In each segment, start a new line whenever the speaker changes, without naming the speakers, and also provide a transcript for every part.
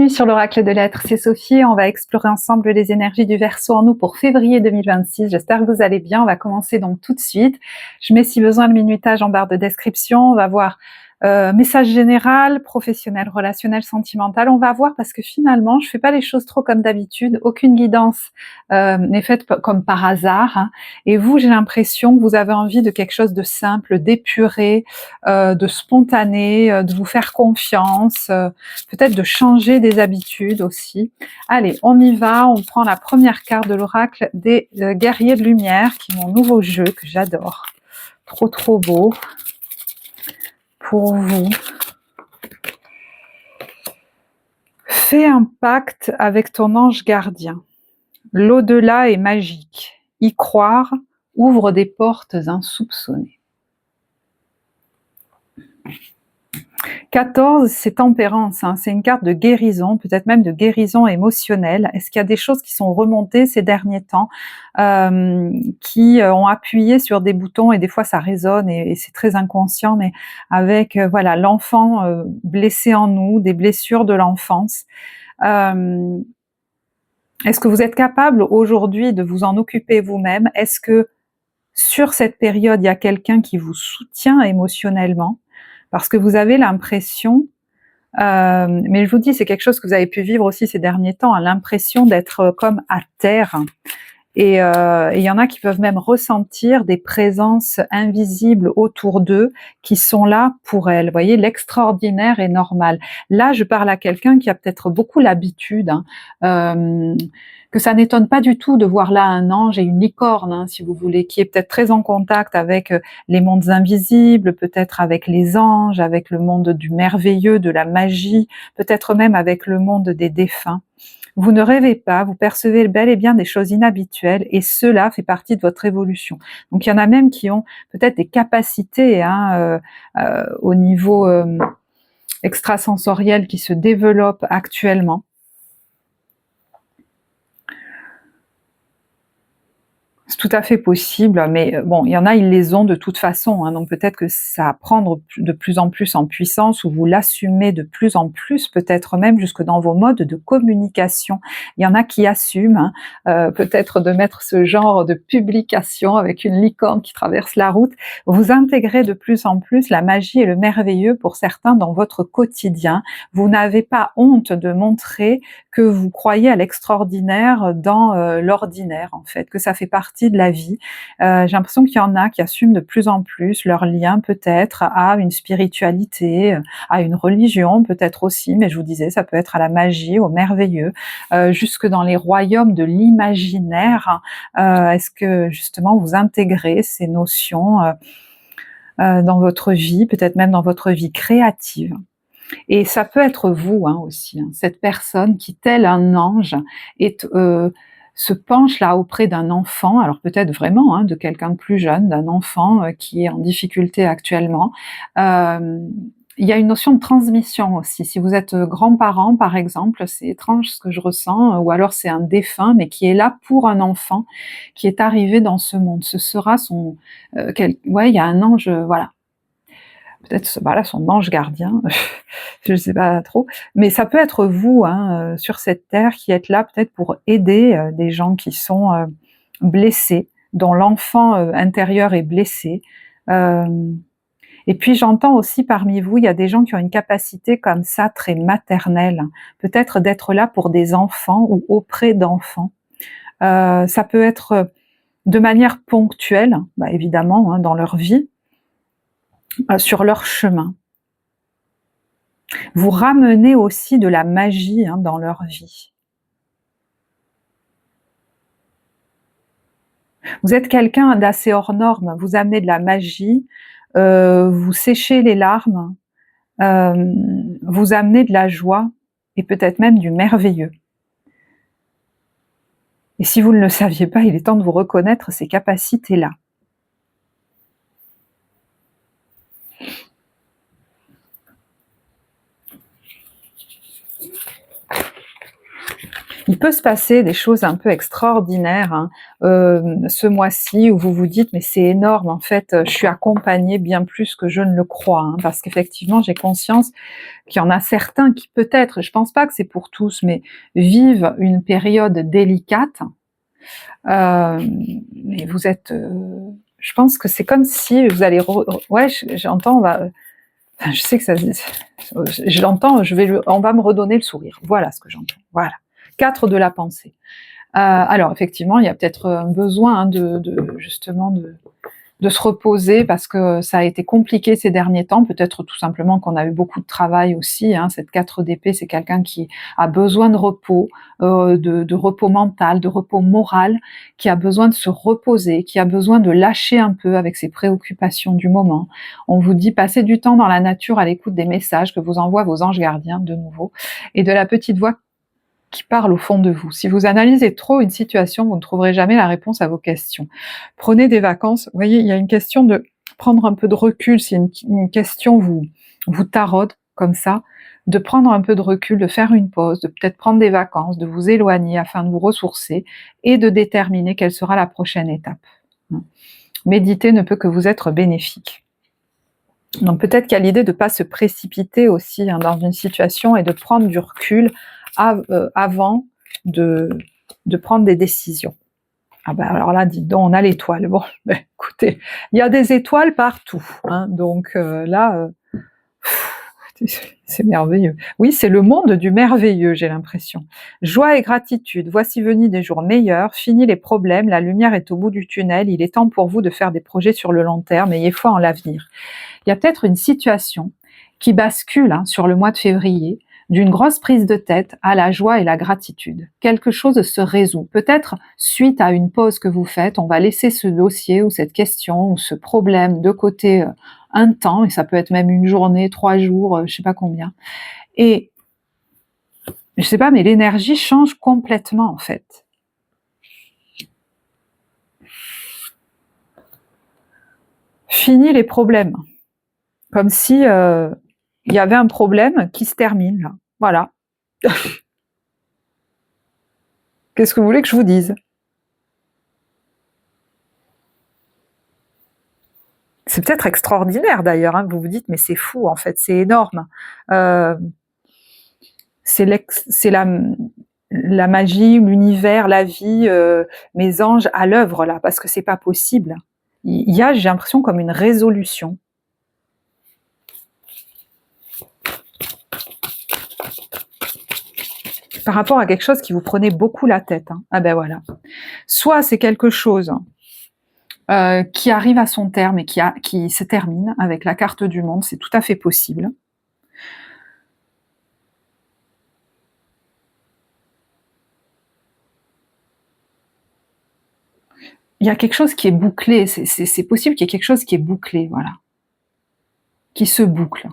Bienvenue sur l'Oracle de l'Être, c'est Sophie. On va explorer ensemble les énergies du Verseau en nous pour février 2026. J'espère que vous allez bien. On va commencer donc tout de suite. Je mets si besoin le minutage en barre de description. On va voir message général, professionnel, relationnel, sentimental. On va voir parce que finalement, je fais pas les choses trop comme d'habitude. Aucune guidance n'est faite comme par hasard. Hein. Et vous, j'ai l'impression que vous avez envie de quelque chose de simple, d'épuré, de spontané, de vous faire confiance, peut-être de changer des habitudes aussi. Allez, on y va. On prend la première carte de l'oracle des guerriers de lumière, qui est mon nouveau jeu que j'adore. Trop beau. Pour vous. Fais un pacte avec ton ange gardien. L'au-delà est magique. Y croire ouvre des portes insoupçonnées. 14, c'est tempérance, hein. C'est une carte de guérison, peut-être même de guérison émotionnelle. Est-ce qu'il y a des choses qui sont remontées ces derniers temps, qui ont appuyé sur des boutons et des fois ça résonne et c'est très inconscient, mais avec voilà l'enfant blessé en nous, des blessures de l'enfance. Est-ce que vous êtes capable aujourd'hui de vous en occuper vous-même? Est-ce que sur cette période, il y a quelqu'un qui vous soutient émotionnellement? Parce que vous avez l'impression, mais je vous dis, c'est quelque chose que vous avez pu vivre aussi ces derniers temps, hein, l'impression d'être comme à terre. Et il y en a qui peuvent même ressentir des présences invisibles autour d'eux qui sont là pour elles. Vous voyez, l'extraordinaire est normal. Là, je parle à quelqu'un qui a peut-être beaucoup l'habitude, hein, que ça n'étonne pas du tout de voir là un ange et une licorne, hein, si vous voulez, qui est peut-être très en contact avec les mondes invisibles, peut-être avec les anges, avec le monde du merveilleux, de la magie, peut-être même avec le monde des défunts. Vous ne rêvez pas, vous percevez bel et bien des choses inhabituelles et cela fait partie de votre évolution. Donc il y en a même qui ont peut-être des capacités hein, au niveau extrasensoriel qui se développent actuellement. C'est tout à fait possible, mais bon, il y en a, ils les ont de toute façon, hein, donc peut-être que ça va prendre de plus en plus en puissance, ou vous l'assumez de plus en plus, peut-être même jusque dans vos modes de communication. Il y en a qui assument, hein, peut-être de mettre ce genre de publication avec une licorne qui traverse la route. Vous intégrez de plus en plus la magie et le merveilleux pour certains dans votre quotidien. Vous n'avez pas honte de montrer que vous croyez à l'extraordinaire dans l'ordinaire, en fait, que ça fait partie de la vie. J'ai l'impression qu'il y en a qui assument de plus en plus leur lien peut-être à une spiritualité, à une religion peut-être aussi, mais je vous disais, ça peut être à la magie, au merveilleux, jusque dans les royaumes de l'imaginaire. Est-ce que justement vous intégrez ces notions dans votre vie, peut-être même dans votre vie créative? Et ça peut être vous hein, aussi, hein, cette personne qui, tel un ange, est se penche là auprès d'un enfant, alors peut-être vraiment hein, de quelqu'un de plus jeune, d'un enfant qui est en difficulté actuellement. Il y a une notion de transmission aussi. Si vous êtes grand-parent, par exemple, c'est étrange ce que je ressens, ou alors c'est un défunt, mais qui est là pour un enfant qui est arrivé dans ce monde. Ce sera son... ouais, il y a un ange, voilà. Peut-être voilà, son ange gardien, je ne sais pas trop, mais ça peut être vous hein, sur cette terre qui êtes là peut-être pour aider des gens qui sont blessés, dont l'enfant intérieur est blessé. Et puis j'entends aussi parmi vous, il y a des gens qui ont une capacité comme ça très maternelle, peut-être d'être là pour des enfants ou auprès d'enfants. Ça peut être de manière ponctuelle, bah, évidemment, hein, dans leur vie, sur leur chemin. Vous ramenez aussi de la magie hein, dans leur vie. Vous êtes quelqu'un d'assez hors norme, vous amenez de la magie, vous séchez les larmes, vous amenez de la joie et peut-être même du merveilleux. Et si vous ne le saviez pas, il est temps de vous reconnaître ces capacités-là. Il peut se passer des choses un peu extraordinaires hein, ce mois-ci où vous vous dites: «Mais c'est énorme en fait, je suis accompagnée bien plus que je ne le crois», hein. Parce qu'effectivement, j'ai conscience qu'il y en a certains qui peut-être, je pense pas que c'est pour tous, mais vivent une période délicate. Mais vous êtes, je pense que c'est comme si vous allez ouais, j'entends, enfin, je sais que ça, j'entends, on va me redonner le sourire. Voilà ce que j'entends. Voilà. 4 de la pensée. Alors effectivement, il y a peut-être un besoin, hein, justement de se reposer parce que ça a été compliqué ces derniers temps. Peut-être tout simplement qu'on a eu beaucoup de travail aussi, hein. Cette 4 d'épée, c'est quelqu'un qui a besoin de repos, de repos mental, de repos moral, qui a besoin de se reposer, qui a besoin de lâcher un peu avec ses préoccupations du moment. On vous dit: passez du temps dans la nature à l'écoute des messages que vous envoient vos anges gardiens, de nouveau, et de la petite voix qui parle au fond de vous. Si vous analysez trop une situation, vous ne trouverez jamais la réponse à vos questions. Prenez des vacances. Vous voyez, il y a une question de prendre un peu de recul. Si une question vous taraude comme ça, de prendre un peu de recul, de faire une pause, de peut-être prendre des vacances, de vous éloigner afin de vous ressourcer et de déterminer quelle sera la prochaine étape. Méditer ne peut que vous être bénéfique. Donc peut-être qu'il y a l'idée de ne pas se précipiter aussi, hein, dans une situation et de prendre du recul avant de prendre des décisions. Ah ben alors là, dites donc, on a l'étoile. Bon, ben, écoutez, il y a des étoiles partout, hein, donc là, c'est merveilleux. Oui, c'est le monde du merveilleux, j'ai l'impression. Joie et gratitude, voici venus des jours meilleurs, fini les problèmes, la lumière est au bout du tunnel, il est temps pour vous de faire des projets sur le long terme, ayez foi en l'avenir. Il y a peut-être une situation qui bascule, hein, sur le mois de février, d'une grosse prise de tête à la joie et la gratitude. Quelque chose se résout. Peut-être suite à une pause que vous faites, on va laisser ce dossier ou cette question ou ce problème de côté un temps, et ça peut être même une journée, 3 jours, je sais pas combien. Et je sais pas, mais l'énergie change complètement en fait. Fini les problèmes. Comme si il y avait un problème qui se termine là. Voilà. Qu'est-ce que vous voulez que je vous dise? C'est peut-être extraordinaire d'ailleurs, hein, vous vous dites: «Mais c'est fou en fait, c'est énorme». Heu, c'est la magie, l'univers, la vie, mes anges à l'œuvre là, parce que c'est pas possible. Il y a, j'ai l'impression, comme une résolution. Par rapport à quelque chose qui vous prenait beaucoup la tête, hein. Ah ben voilà. Soit c'est quelque chose qui arrive à son terme et qui se termine avec la carte du monde, c'est tout à fait possible. Il y a quelque chose qui est bouclé, c'est possible qu'il y ait quelque chose qui est bouclé, voilà, qui se boucle.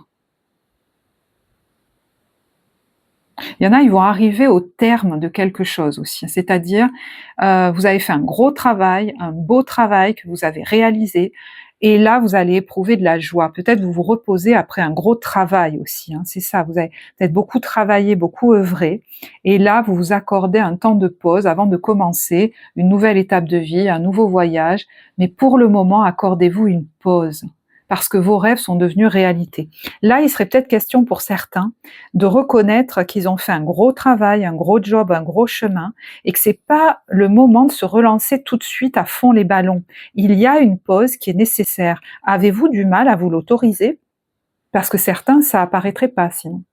Il y en a, ils vont arriver au terme de quelque chose aussi, c'est-à-dire, vous avez fait un gros travail, un beau travail que vous avez réalisé et là, vous allez éprouver de la joie. Peut-être vous vous reposez après un gros travail aussi, hein, c'est ça. Vous avez peut-être beaucoup travaillé, beaucoup œuvré et là, vous vous accordez un temps de pause avant de commencer une nouvelle étape de vie, un nouveau voyage, mais pour le moment, accordez-vous une pause parce que vos rêves sont devenus réalité. Là, il serait peut-être question pour certains de reconnaître qu'ils ont fait un gros travail, un gros job, un gros chemin, et que c'est pas le moment de se relancer tout de suite à fond les ballons. Il y a une pause qui est nécessaire. Avez-vous du mal à vous l'autoriser? Parce que certains, ça apparaîtrait pas sinon.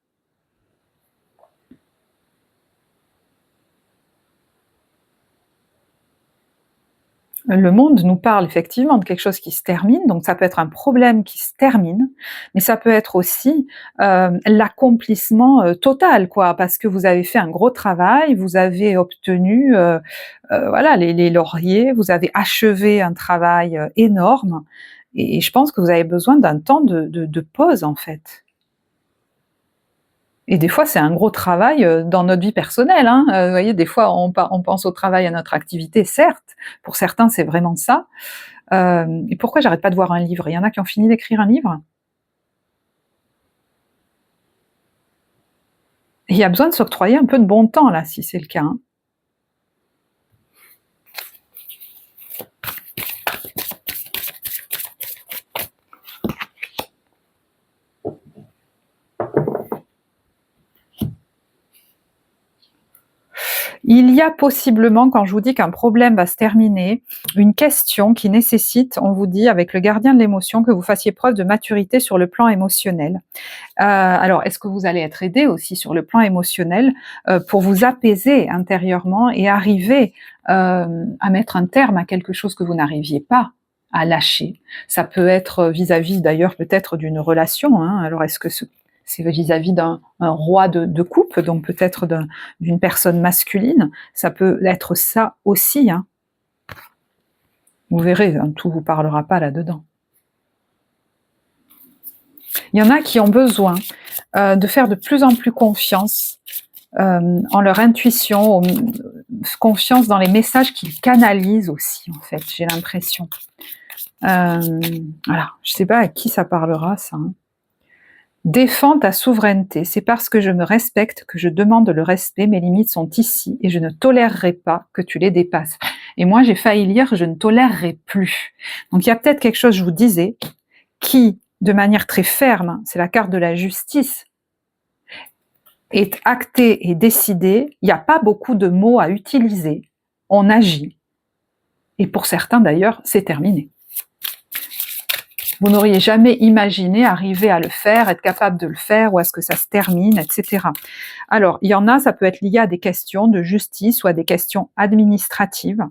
Le monde nous parle effectivement de quelque chose qui se termine, donc ça peut être un problème qui se termine, mais ça peut être aussi l'accomplissement total, quoi, parce que vous avez fait un gros travail, vous avez obtenu voilà les lauriers, vous avez achevé un travail énorme, et je pense que vous avez besoin d'un temps de pause en fait. Et des fois, c'est un gros travail dans notre vie personnelle, hein. Vous voyez, des fois, on pense au travail, à notre activité, certes. Pour certains, c'est vraiment ça. Et pourquoi j'arrête pas de voir un livre? Il y en a qui ont fini d'écrire un livre. Et il y a besoin de s'octroyer un peu de bon temps là, si c'est le cas, hein. Il y a possiblement, quand je vous dis qu'un problème va se terminer, une question qui nécessite, on vous dit avec le gardien de l'émotion, que vous fassiez preuve de maturité sur le plan émotionnel. Alors, est-ce que vous allez être aidé aussi sur le plan émotionnel pour vous apaiser intérieurement et arriver à mettre un terme à quelque chose que vous n'arriviez pas à lâcher? Ça peut être vis-à-vis d'ailleurs peut-être d'une relation, hein. Alors est-ce que c'est vis-à-vis d'un roi de coupe, donc peut-être d'une personne masculine? Ça peut être ça aussi, hein. Vous verrez, hein, tout vous parlera pas là-dedans. Il y en a qui ont besoin de faire de plus en plus confiance en leur intuition, confiance dans les messages qu'ils canalisent aussi, en fait, j'ai l'impression. Voilà, je ne sais pas à qui ça parlera, ça. Hein. Défends ta souveraineté, c'est parce que je me respecte que je demande le respect, mes limites sont ici et je ne tolérerai pas que tu les dépasses. Et moi, j'ai failli lire « je ne tolérerai plus ». Donc il y a peut-être quelque chose, je vous disais, qui, de manière très ferme, c'est la carte de la justice, est acté et décidé, il n'y a pas beaucoup de mots à utiliser, on agit. Et pour certains d'ailleurs, c'est terminé. Vous n'auriez jamais imaginé arriver à le faire, être capable de le faire, ou est-ce que ça se termine, etc. Alors, il y en a, ça peut être lié à des questions de justice ou à des questions administratives.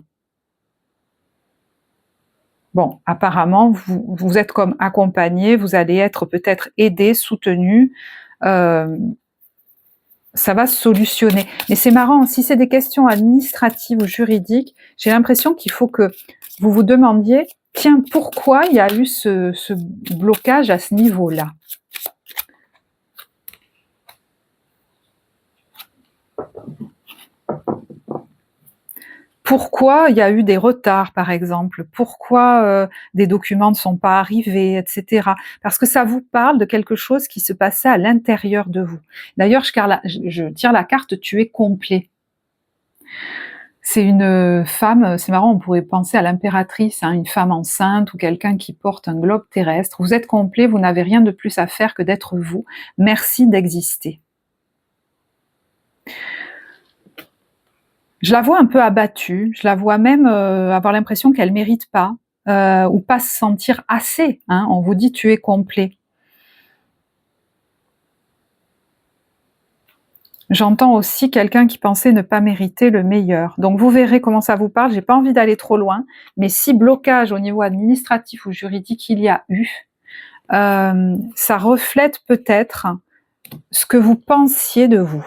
Bon, apparemment, vous êtes comme accompagné, vous allez être peut-être aidé, soutenu, ça va se solutionner. Mais c'est marrant, si c'est des questions administratives ou juridiques, j'ai l'impression qu'il faut que vous vous demandiez, tiens, pourquoi il y a eu ce blocage à ce niveau-là? Pourquoi il y a eu des retards, par exemple? Pourquoi des documents ne sont pas arrivés, etc. Parce que ça vous parle de quelque chose qui se passait à l'intérieur de vous. D'ailleurs, je tire la carte « tu es complet ». C'est une femme, c'est marrant, on pourrait penser à l'impératrice, hein, une femme enceinte ou quelqu'un qui porte un globe terrestre. Vous êtes complet, vous n'avez rien de plus à faire que d'être vous. Merci d'exister. Je la vois un peu abattue, je la vois même avoir l'impression qu'elle ne mérite pas, ou pas se sentir assez. Hein. On vous dit tu es complet. J'entends aussi quelqu'un qui pensait ne pas mériter le meilleur. Donc vous verrez comment ça vous parle, j'ai pas envie d'aller trop loin, mais si blocage au niveau administratif ou juridique il y a eu, ça reflète peut-être ce que vous pensiez de vous.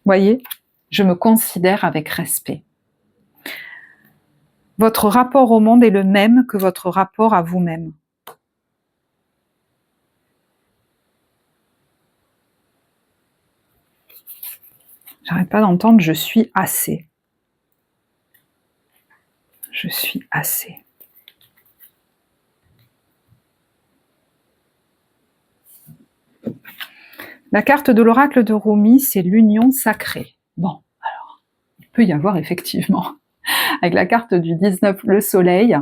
Voyez, je me considère avec respect. Votre rapport au monde est le même que votre rapport à vous-même. J'arrête pas d'entendre « je suis assez ». Je suis assez. La carte de l'oracle de Rumi, c'est l'union sacrée. Bon, alors, il peut y avoir effectivement, avec la carte du 19, le soleil,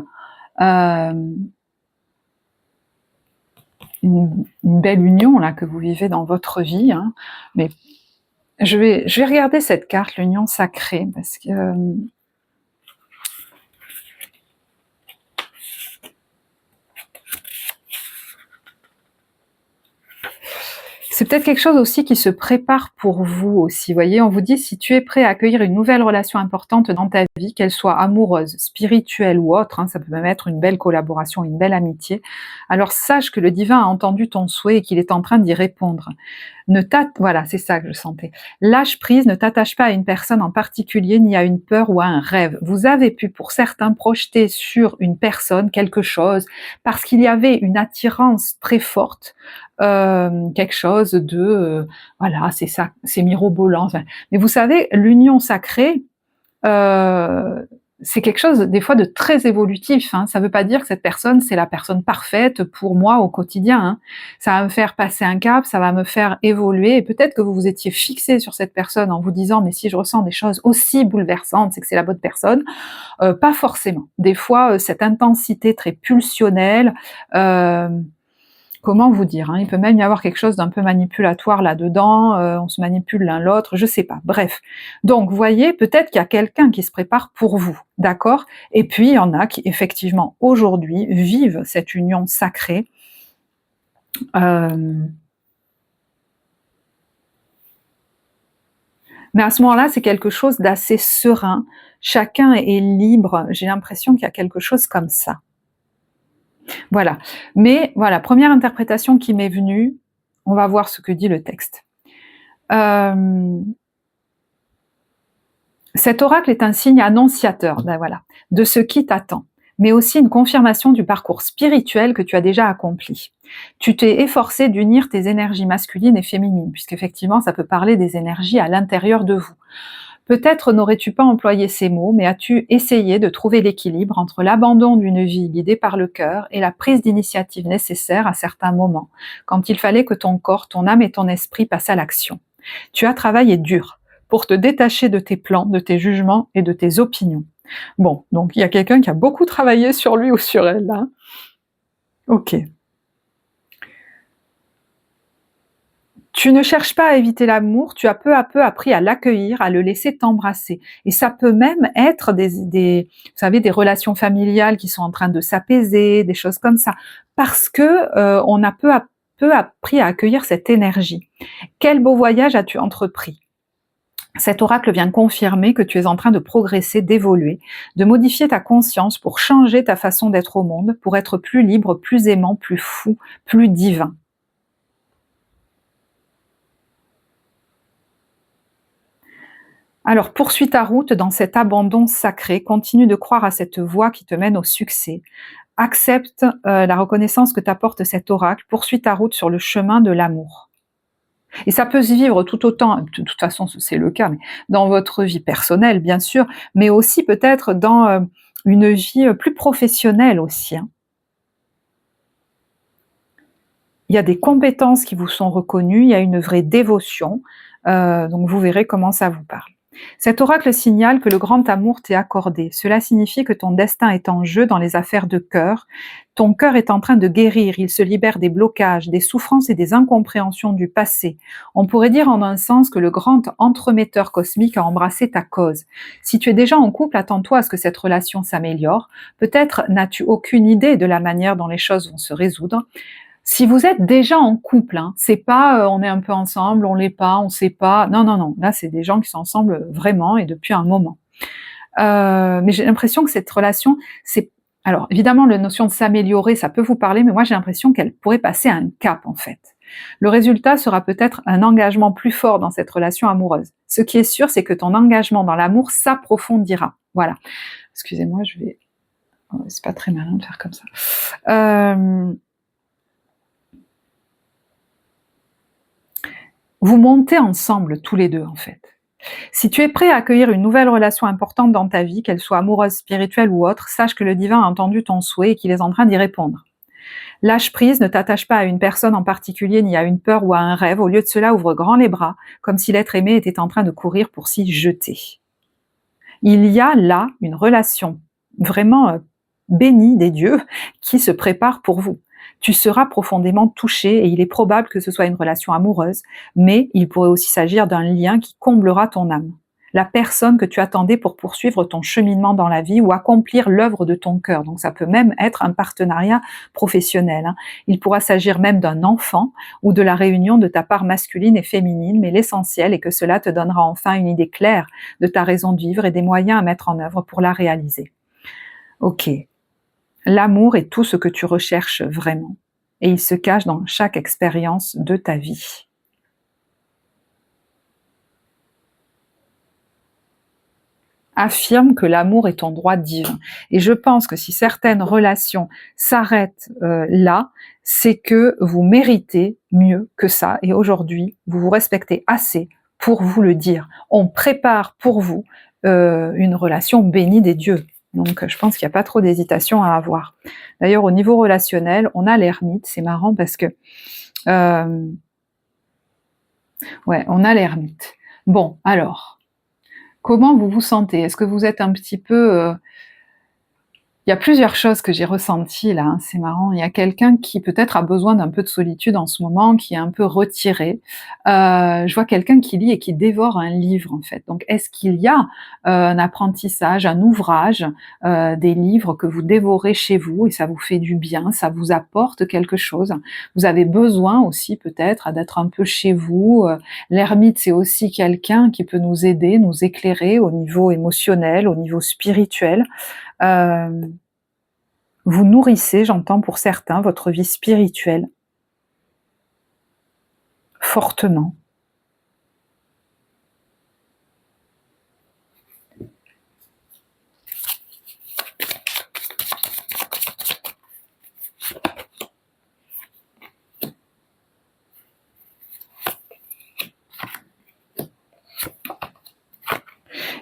une belle union là que vous vivez dans votre vie, hein, mais je vais regarder cette carte, l'union sacrée, parce que c'est peut-être quelque chose aussi qui se prépare pour vous aussi. Vous voyez, on vous dit si tu es prêt à accueillir une nouvelle relation importante dans ta vie, qu'elle soit amoureuse, spirituelle ou autre, hein, ça peut même être une belle collaboration, une belle amitié, alors sache que le divin a entendu ton souhait et qu'il est en train d'y répondre. Voilà, c'est ça que je sentais. Lâche prise, ne t'attache pas à une personne en particulier, ni à une peur ou à un rêve. Vous avez pu, pour certains, projeter sur une personne quelque chose, parce qu'il y avait une attirance très forte, quelque chose de voilà, c'est ça, c'est mirobolant. Mais vous savez, l'union sacrée, c'est quelque chose des fois de très évolutif. Hein. Ça ne veut pas dire que cette personne c'est la personne parfaite pour moi au quotidien. Hein. Ça va me faire passer un cap, ça va me faire évoluer. Et peut-être que vous vous étiez fixé sur cette personne en vous disant mais si je ressens des choses aussi bouleversantes, c'est que c'est la bonne personne. Pas forcément. Des fois, cette intensité très pulsionnelle. comment vous dire, hein, il peut même y avoir quelque chose d'un peu manipulatoire là-dedans, on se manipule l'un l'autre, je sais pas, bref. Donc vous voyez, peut-être qu'il y a quelqu'un qui se prépare pour vous, d'accord? Et puis il y en a qui effectivement aujourd'hui vivent cette union sacrée. Mais à ce moment-là, c'est quelque chose d'assez serein. Chacun est libre. J'ai l'impression qu'il y a quelque chose comme ça. Voilà. Mais voilà, première interprétation qui m'est venue, on va voir ce que dit le texte. Cet oracle est un signe annonciateur, ben voilà, de ce qui t'attend, mais aussi une confirmation du parcours spirituel que tu as déjà accompli. Tu t'es efforcé d'unir tes énergies masculines et féminines, puisqu'effectivement, ça peut parler des énergies à l'intérieur de vous. Peut-être n'aurais-tu pas employé ces mots, mais as-tu essayé de trouver l'équilibre entre l'abandon d'une vie guidée par le cœur et la prise d'initiative nécessaire à certains moments, quand il fallait que ton corps, ton âme et ton esprit passent à l'action. Tu as travaillé dur pour te détacher de tes plans, de tes jugements et de tes opinions. Bon, donc il y a quelqu'un qui a beaucoup travaillé sur lui ou sur elle, là. Ok. Tu ne cherches pas à éviter l'amour, tu as peu à peu appris à l'accueillir, à le laisser t'embrasser. Et ça peut même être vous savez, des relations familiales qui sont en train de s'apaiser, des choses comme ça, parce que on a peu à peu appris à accueillir cette énergie. Quel beau voyage as-tu entrepris? Cet oracle vient confirmer que tu es en train de progresser, d'évoluer, de modifier ta conscience pour changer ta façon d'être au monde, pour être plus libre, plus aimant, plus fou, plus divin. Alors, poursuis ta route dans cet abandon sacré, continue de croire à cette voie qui te mène au succès. Accepte la reconnaissance que t'apporte cet oracle, poursuis ta route sur le chemin de l'amour. Et ça peut se vivre tout autant, de toute façon c'est le cas, mais dans votre vie personnelle bien sûr, mais aussi peut-être dans une vie plus professionnelle aussi, hein. Il y a des compétences qui vous sont reconnues, il y a une vraie dévotion, donc vous verrez comment ça vous parle. Cet oracle signale que le grand amour t'est accordé. Cela signifie que ton destin est en jeu dans les affaires de cœur. Ton cœur est en train de guérir, il se libère des blocages, des souffrances et des incompréhensions du passé. On pourrait dire en un sens que le grand entremetteur cosmique a embrassé ta cause. Si tu es déjà en couple, attends-toi à ce que cette relation s'améliore. Peut-être n'as-tu aucune idée de la manière dont les choses vont se résoudre. Si vous êtes déjà en couple, hein, c'est pas on est un peu ensemble, on l'est pas, on sait pas. Non, non, non. Là, c'est des gens qui sont ensemble vraiment et depuis un moment. Mais j'ai l'impression que cette relation, c'est alors évidemment la notion de s'améliorer, ça peut vous parler, mais moi j'ai l'impression qu'elle pourrait passer à un cap en fait. Le résultat sera peut-être un engagement plus fort dans cette relation amoureuse. Ce qui est sûr, c'est que ton engagement dans l'amour s'approfondira. Voilà. Excusez-moi, je vais. C'est pas très malin de faire comme ça. Vous montez ensemble tous les deux en fait. Si tu es prêt à accueillir une nouvelle relation importante dans ta vie, qu'elle soit amoureuse, spirituelle ou autre, sache que le divin a entendu ton souhait et qu'il est en train d'y répondre. Lâche prise, ne t'attache pas à une personne en particulier ni à une peur ou à un rêve. Au lieu de cela, ouvre grand les bras, comme si l'être aimé était en train de courir pour s'y jeter. Il y a là une relation vraiment bénie des dieux qui se prépare pour vous. Tu seras profondément touché et il est probable que ce soit une relation amoureuse, mais il pourrait aussi s'agir d'un lien qui comblera ton âme. La personne que tu attendais pour poursuivre ton cheminement dans la vie ou accomplir l'œuvre de ton cœur. Donc ça peut même être un partenariat professionnel, hein. Il pourra s'agir même d'un enfant ou de la réunion de ta part masculine et féminine, mais l'essentiel est que cela te donnera enfin une idée claire de ta raison de vivre et des moyens à mettre en œuvre pour la réaliser. Ok. L'amour est tout ce que tu recherches vraiment, et il se cache dans chaque expérience de ta vie. Affirme que l'amour est ton droit divin. Et je pense que si certaines relations s'arrêtent là, c'est que vous méritez mieux que ça. Et aujourd'hui, vous vous respectez assez pour vous le dire. On prépare pour vous une relation bénie des dieux. Donc je pense qu'il n'y a pas trop d'hésitation à avoir. D'ailleurs, au niveau relationnel, on a l'ermite. C'est marrant parce que... ouais, on a l'ermite. Bon, alors... Comment vous vous sentez? Est-ce que vous êtes un petit peu Il y a plusieurs choses que j'ai ressenties là, hein, c'est marrant. Il y a quelqu'un qui peut-être a besoin d'un peu de solitude en ce moment, qui est un peu retiré. Je vois quelqu'un qui lit et qui dévore un livre en fait. Donc est-ce qu'il y a, un apprentissage, un ouvrage, des livres que vous dévorez chez vous et ça vous fait du bien, ça vous apporte quelque chose? Vous avez besoin aussi peut-être d'être un peu chez vous, l'ermite, c'est aussi quelqu'un qui peut nous aider, nous éclairer au niveau émotionnel, au niveau spirituel. Hem, vous nourrissez, j'entends pour certains, votre vie spirituelle, fortement.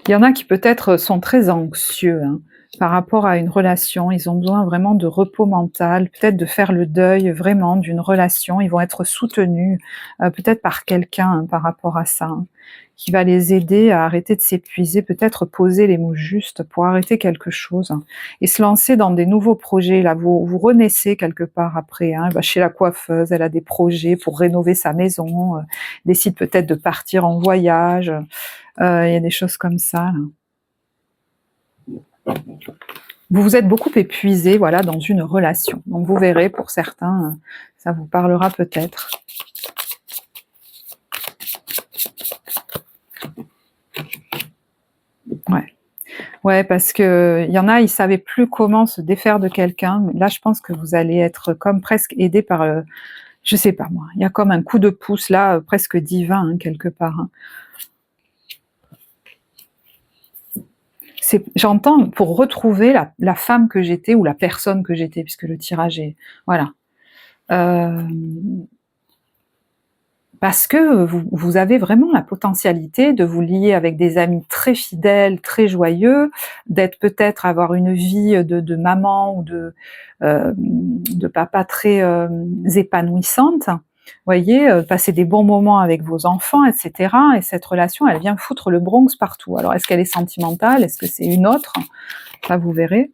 Il y en a qui peut-être sont très anxieux, hein, par rapport à une relation. Ils ont besoin vraiment de repos mental, peut-être de faire le deuil vraiment d'une relation. Ils vont être soutenus, peut-être par quelqu'un, hein, par rapport à ça, hein, qui va les aider à arrêter de s'épuiser, peut-être poser les mots justes pour arrêter quelque chose, hein, et se lancer dans des nouveaux projets. Là, vous renaissez quelque part après, hein. Elle va chez la coiffeuse, elle a des projets pour rénover sa maison, décide peut-être de partir en voyage, il y a des choses comme ça, là. Vous vous êtes beaucoup épuisé, voilà, dans une relation. Donc vous verrez, pour certains, ça vous parlera peut-être. Ouais. Ouais, parce qu'il y en a, ils savaient plus comment se défaire de quelqu'un, mais là, je pense que vous allez être comme presque aidés par, je sais pas moi, il y a comme un coup de pouce là, presque divin, hein, quelque part, hein. J'entends pour retrouver la femme que j'étais ou la personne que j'étais, puisque le tirage est, voilà. Hem, parce que vous avez vraiment la potentialité de vous lier avec des amis très fidèles, très joyeux, d'être peut-être avoir une vie de maman ou de papa très, épanouissante. Voyez, passer des bons moments avec vos enfants et cetera, et cette relation, elle vient foutre le Bronx partout. Alors est-ce qu'elle est sentimentale? Est-ce que c'est une autre? Ça, vous verrez.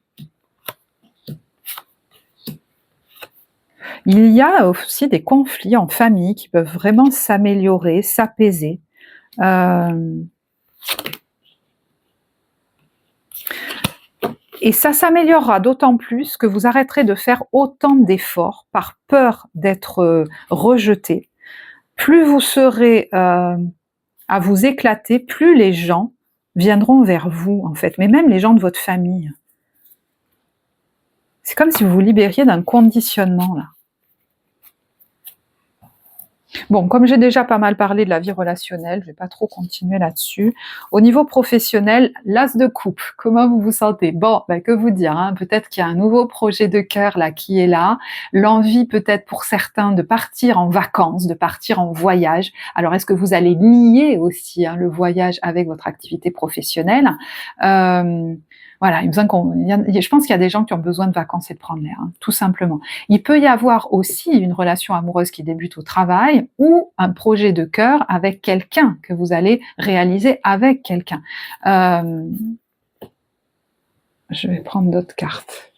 Il y a aussi des conflits en famille qui peuvent vraiment s'améliorer, s'apaiser. Hem Et ça s'améliorera d'autant plus que vous arrêterez de faire autant d'efforts par peur d'être, rejetés. Plus vous serez, à vous éclater, plus les gens viendront vers vous, en fait, mais même les gens de votre famille. C'est comme si vous vous libériez d'un conditionnement, là. Bon, comme j'ai déjà pas mal parlé de la vie relationnelle, je vais pas trop continuer là-dessus. Au niveau professionnel, l'as de coupe, comment vous vous sentez? Bon, bah, que vous dire, hein, peut-être qu'il y a un nouveau projet de cœur là qui est là, l'envie peut-être pour certains de partir en vacances, de partir en voyage. Alors est-ce que vous allez lier aussi, hein, le voyage avec votre activité professionnelle? Hem, voilà, il y a besoin je pense qu'il y a des gens qui ont besoin de vacances et de prendre l'air, hein, tout simplement. Il peut y avoir aussi une relation amoureuse qui débute au travail ou un projet de cœur avec quelqu'un que vous allez réaliser avec quelqu'un. Hem, je vais prendre d'autres cartes.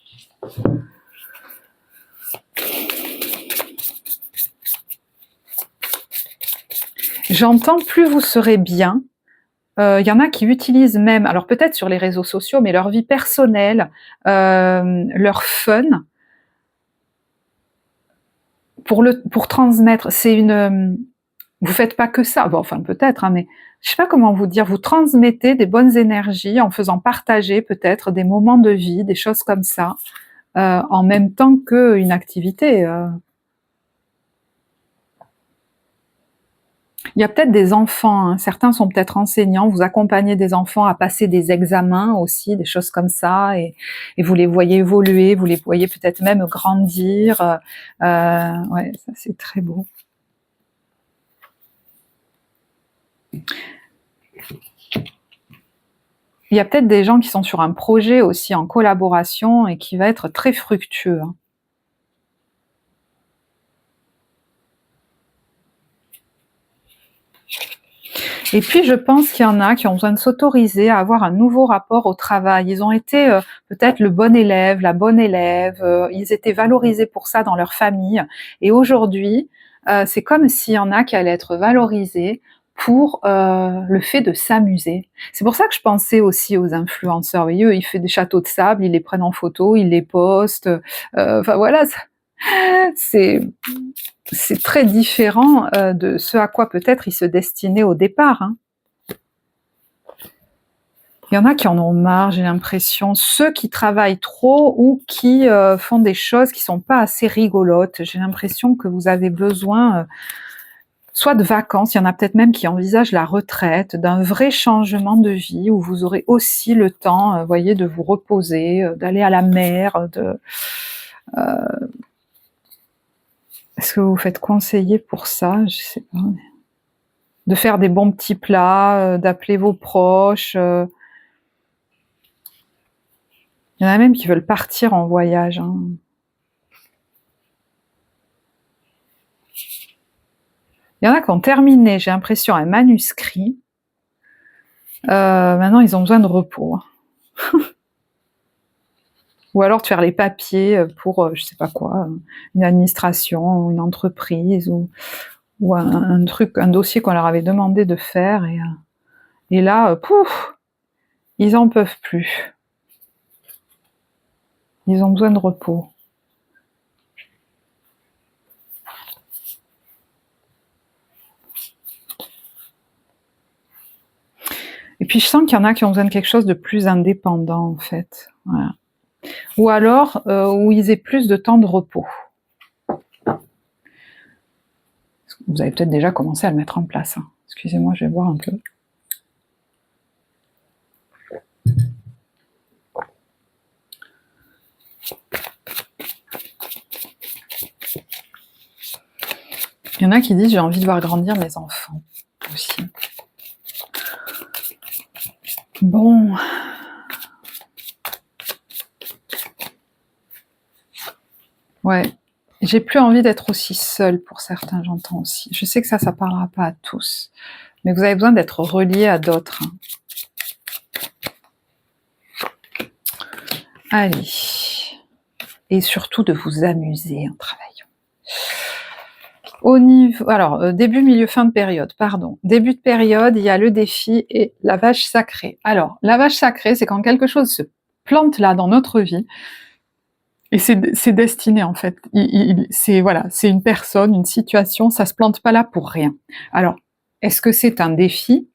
J'entends plus vous serez bien. Il y en a qui utilisent même, alors peut-être sur les réseaux sociaux, mais leur vie personnelle, leur fun pour transmettre. C'est une, vous faites pas que ça, bon, enfin peut-être, hein, mais je sais pas comment vous dire, vous transmettez des bonnes énergies en faisant partager peut-être des moments de vie, des choses comme ça, en même temps qu'une activité. Il y a peut-être des enfants, hein, certains sont peut-être enseignants, vous accompagnez des enfants à passer des examens aussi, des choses comme ça, et vous les voyez évoluer, vous les voyez peut-être même grandir. Ouais, ça c'est très beau. Il y a peut-être des gens qui sont sur un projet aussi en collaboration et qui va être très fructueux, hein. Et puis, je pense qu'il y en a qui ont besoin de s'autoriser à avoir un nouveau rapport au travail. Ils ont été peut-être le bon élève, la bonne élève, ils étaient valorisés pour ça dans leur famille. Et aujourd'hui, c'est comme s'il y en a qui allaient être valorisés pour le fait de s'amuser. C'est pour ça que je pensais aussi aux influenceurs. Vous voyez, eux, ils font des châteaux de sable, ils les prennent en photo, ils les postent. Enfin voilà, c'est très différent de ce à quoi peut-être ils se destinaient au départ. Hein. Il y en a qui en ont marre, j'ai l'impression. Ceux qui travaillent trop ou qui font des choses qui sont pas assez rigolotes. J'ai l'impression que vous avez besoin soit de vacances, il y en a peut-être même qui envisagent la retraite, d'un vrai changement de vie où vous aurez aussi le temps, voyez, de vous reposer, d'aller à la mer, est-ce que vous vous faites conseiller pour ça? Je sais pas. De faire des bons petits plats, d'appeler vos proches. Il y en a même qui veulent partir en voyage. Hein. Il y en a qui ont terminé, j'ai l'impression, un manuscrit. Maintenant, ils ont besoin de repos. Ou alors de faire les papiers pour, je sais pas quoi, une administration, ou une entreprise, ou un truc, un dossier qu'on leur avait demandé de faire. Et là, pouf, ils en peuvent plus. Ils ont besoin de repos. Et puis je sens qu'il y en a qui ont besoin de quelque chose de plus indépendant, en fait. Voilà. Ou alors, où ils aient plus de temps de repos. Vous avez peut-être déjà commencé à le mettre en place. Hein. Excusez-moi, je vais boire un peu. Il y en a qui disent j'ai envie de voir grandir mes enfants aussi. Bon. Ouais. J'ai plus envie d'être aussi seule pour certains, j'entends aussi. Je sais que ça parlera pas à tous. Mais vous avez besoin d'être relié à d'autres. Hein. Allez. Et surtout de vous amuser en travaillant. Au niveau, alors, début, milieu, fin de période, pardon. Début de période, il y a le défi et la vache sacrée. Alors, la vache sacrée, c'est quand quelque chose se plante là dans notre vie, et c'est destiné en fait. C'est voilà, c'est une personne, une situation, ça se plante pas là pour rien. Alors, est-ce que c'est un défi?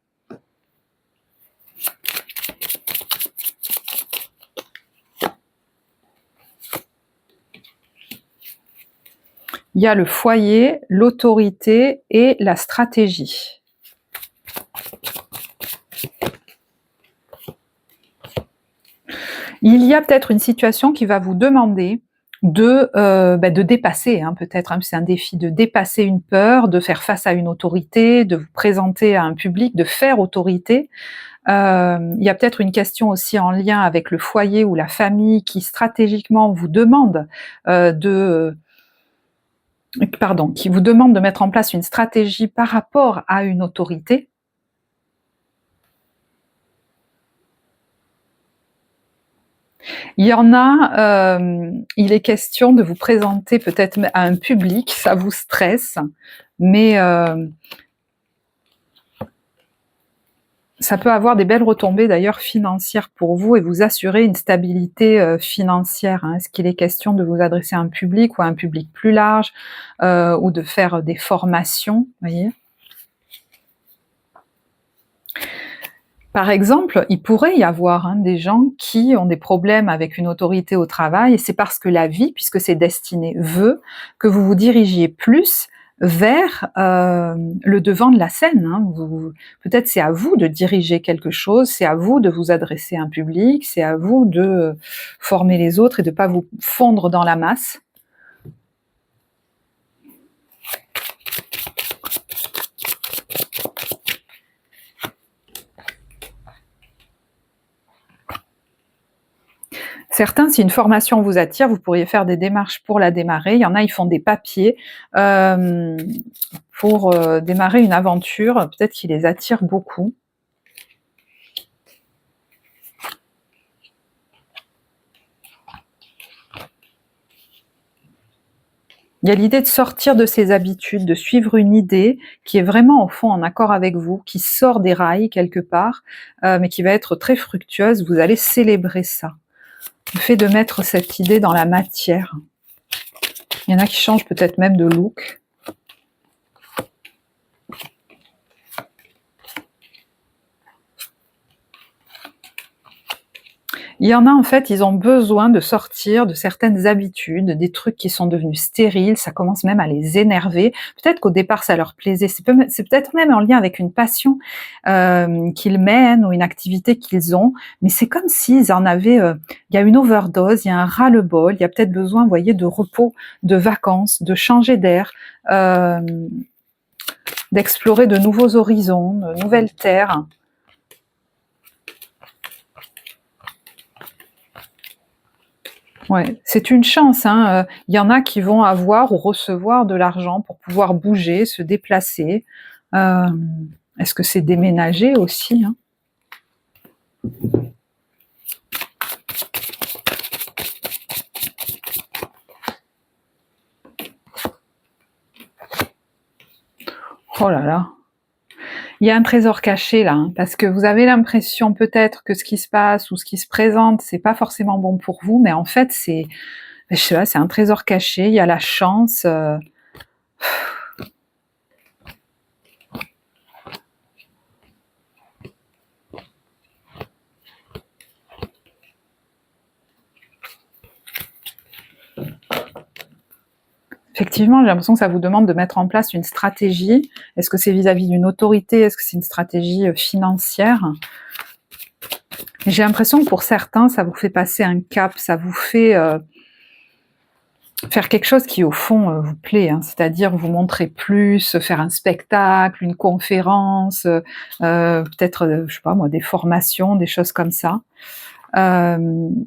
Il y a le foyer, l'autorité et la stratégie. Il y a peut-être une situation qui va vous demander de dépasser, hein, peut-être, hein, c'est un défi de dépasser une peur, de faire face à une autorité, de vous présenter à un public, de faire autorité. Il y a peut-être une question aussi en lien avec le foyer ou la famille qui stratégiquement vous demande qui vous demande de mettre en place une stratégie par rapport à une autorité. Il y en a, il est question de vous présenter peut-être à un public, ça vous stresse, mais ça peut avoir des belles retombées d'ailleurs financières pour vous et vous assurer une stabilité financière. Hein. Est-ce qu'il est question de vous adresser à un public ou à un public plus large ou de faire des formations, voyez ? Par exemple, il pourrait y avoir des gens qui ont des problèmes avec une autorité au travail, et c'est parce que la vie, puisque c'est destiné, veut que vous vous dirigiez plus vers le devant de la scène. Hein. Peut-être c'est à vous de diriger quelque chose, c'est à vous de vous adresser à un public, c'est à vous de former les autres et de ne pas vous fondre dans la masse. Certains, si une formation vous attire, vous pourriez faire des démarches pour la démarrer. Il y en a, ils font des papiers pour démarrer une aventure, peut-être qui les attire beaucoup. Il y a l'idée de sortir de ses habitudes, de suivre une idée qui est vraiment au fond en accord avec vous, qui sort des rails quelque part, mais qui va être très fructueuse. Vous allez célébrer ça. Le fait de mettre cette idée dans la matière. Il y en a qui changent peut-être même de look. Il y en a en fait, ils ont besoin de sortir de certaines habitudes, des trucs qui sont devenus stériles, ça commence même à les énerver. Peut-être qu'au départ ça leur plaisait, c'est peut-être même en lien avec une passion qu'ils mènent ou une activité qu'ils ont, mais c'est comme s'ils en avaient, il y a une overdose, il y a un ras-le-bol, il y a peut-être besoin, vous voyez, de repos, de vacances, de changer d'air, d'explorer de nouveaux horizons, de nouvelles terres. Ouais, c'est une chance, hein. Il y en a qui vont avoir ou recevoir de l'argent pour pouvoir bouger, se déplacer. Est-ce que c'est déménager aussi, hein? Oh là là! Il y a un trésor caché là, hein, parce que vous avez l'impression peut-être que ce qui se passe ou ce qui se présente, c'est pas forcément bon pour vous, mais en fait c'est, je sais pas, c'est un trésor caché, il y a la chance, effectivement, j'ai l'impression que ça vous demande de mettre en place une stratégie. Est-ce que c'est vis-à-vis d'une autorité? Est-ce que c'est une stratégie financière? J'ai l'impression que pour certains, ça vous fait passer un cap, ça vous fait faire quelque chose qui, au fond, vous plaît, hein, c'est-à-dire vous montrer plus, faire un spectacle, une conférence, peut-être, je sais pas moi, des formations, des choses comme ça. Il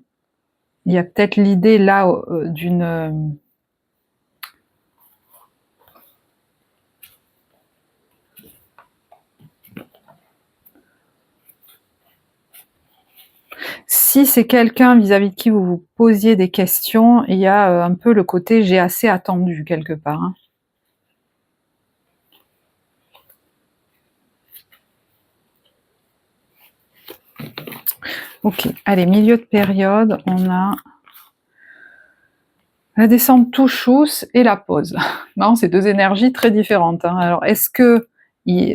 y a peut-être l'idée là d'une si c'est quelqu'un vis-à-vis de qui vous vous posiez des questions, il y a un peu le côté j'ai assez attendu quelque part, hein. Ok, allez, milieu de période, on a la descente touchous et la pause. Non, c'est deux énergies très différentes, hein. Alors, est-ce que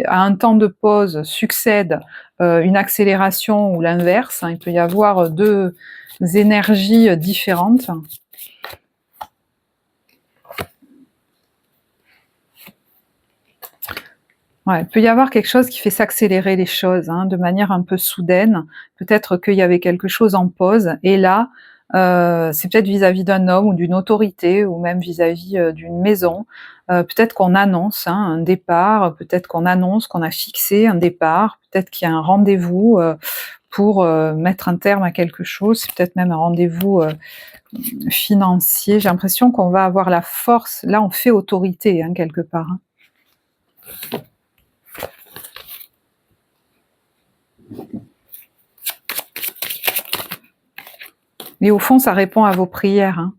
à un temps de pause succède une accélération ou l'inverse, hein? Il peut y avoir deux énergies différentes. Ouais, il peut y avoir quelque chose qui fait s'accélérer les choses, hein, de manière un peu soudaine. Peut-être qu'il y avait quelque chose en pause, et là, c'est peut-être vis-à-vis d'un homme ou d'une autorité, ou même vis-à-vis d'une maison. Peut-être qu'on annonce un départ, peut-être qu'on annonce qu'on a fixé un départ, peut-être qu'il y a un rendez-vous pour mettre un terme à quelque chose, c'est peut-être même un rendez-vous financier. J'ai l'impression qu'on va avoir la force, là on fait autorité, hein, quelque part, hein. Mais au fond, ça répond à vos prières, hein.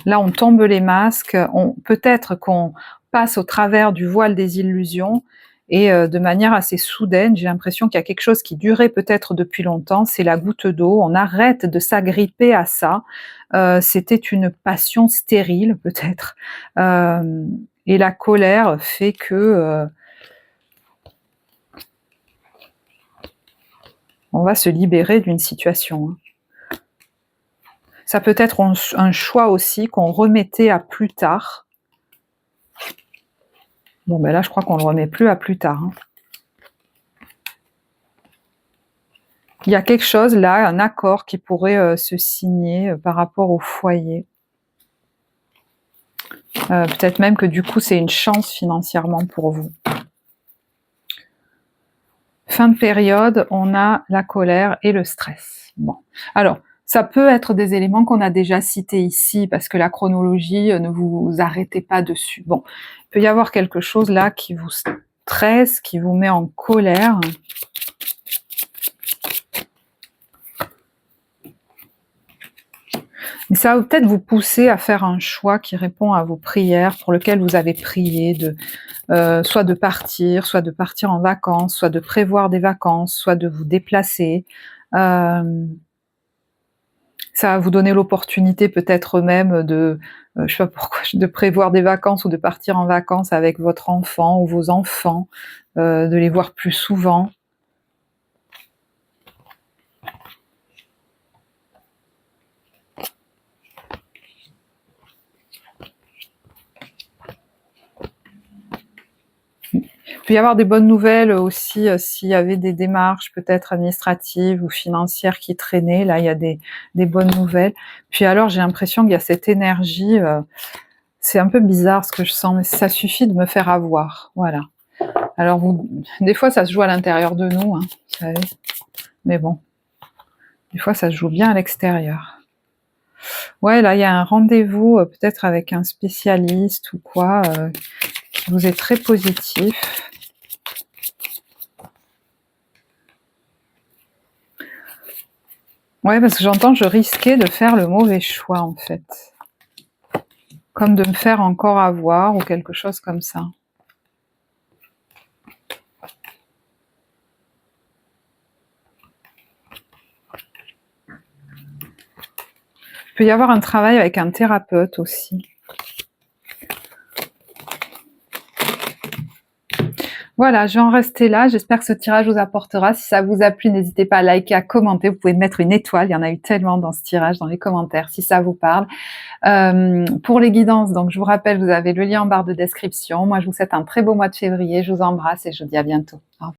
Là, on tombe les masques, peut-être qu'on passe au travers du voile des illusions, et de manière assez soudaine, j'ai l'impression qu'il y a quelque chose qui durait peut-être depuis longtemps, c'est la goutte d'eau, on arrête de s'agripper à ça, c'était une passion stérile peut-être, et la colère fait que on va se libérer d'une situation, hein. Ça peut être un choix aussi qu'on remettait à plus tard. Bon, ben là, je crois qu'on le remet plus à plus tard, hein. Il y a quelque chose là, un accord qui pourrait se signer par rapport au foyer. Peut-être même que du coup, c'est une chance financièrement pour vous. Fin de période, on a la colère et le stress. Bon, alors, Ça peut être des éléments qu'on a déjà cités ici, parce que la chronologie, ne vous arrêtez pas dessus. Bon, il peut y avoir quelque chose là qui vous stresse, qui vous met en colère. Mais ça va peut-être vous pousser à faire un choix qui répond à vos prières, pour lequel vous avez prié, soit de partir en vacances, soit de prévoir des vacances, soit de vous déplacer. Ça va vous donner l'opportunité peut-être même je sais pas pourquoi, de prévoir des vacances ou de partir en vacances avec votre enfant ou vos enfants, de les voir plus souvent. Il peut y avoir des bonnes nouvelles aussi, s'il y avait des démarches peut-être administratives ou financières qui traînaient, là il y a des bonnes nouvelles. Puis alors j'ai l'impression qu'il y a cette énergie, c'est un peu bizarre ce que je sens, mais ça suffit de me faire avoir, voilà. Alors des fois ça se joue à l'intérieur de nous, hein, vous savez, mais bon, des fois ça se joue bien à l'extérieur. Ouais, là il y a un rendez-vous, peut-être avec un spécialiste ou quoi, qui vous est très positif. Ouais, parce que j'entends, je risquais de faire le mauvais choix, en fait. Comme de me faire encore avoir, ou quelque chose comme ça. Il peut y avoir un travail avec un thérapeute aussi. Voilà, je vais en rester là. J'espère que ce tirage vous apportera. Si ça vous a plu, n'hésitez pas à liker, à commenter. Vous pouvez mettre une étoile. Il y en a eu tellement dans ce tirage, dans les commentaires, si ça vous parle. Pour les guidances, donc je vous rappelle, vous avez le lien en barre de description. Moi, je vous souhaite un très beau mois de février. Je vous embrasse et je vous dis à bientôt. Au revoir.